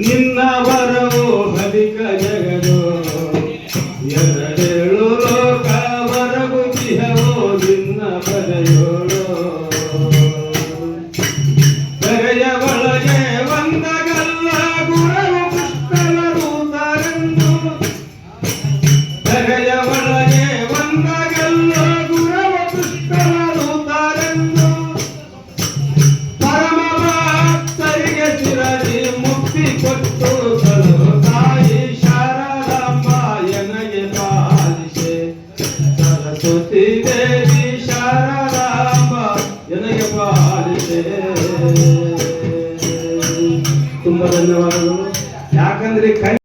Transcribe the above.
ನಿನ್ನ ವರವೋ ಹಲಿಕ ಜಗದೋ ಎರಡೇಳು ಲೋಕ ವರಗುತಿಹವೋ ನಿನ್ನ ಬರೆಯೋಳು ಬೆರೆಯ ಒಳಗೆ ಒಂದಗಲ್ಲ ಗುರವು ಕೃಷ್ಣನ ದೂತರೆಂದು ಬೆರೆಯ ಒಳಗೆ ಒಂದಗಲ್ಲ ಗುರವು ಕೃಷ್ಣನ ದೂತರೆಂದು ಪರಮ ಭಕ್ತರಿಗೆ ಚಿರದಿ ಮುಕ್ತಿ ಕೊಟ್ಟು ತಾಯಿ ಶಾರದಾಂಬ ಎನಗೆ ಪಾಲಿಸೆ ಸರಸ್ವತಿ ದೇವಿ ಶಾರದಾಂಬ ಎನಗೆ ಪಾಲಿಸೆ. ತುಂಬಾ ಧನ್ಯವಾದಗಳು. ಯಾಕಂದ್ರೆ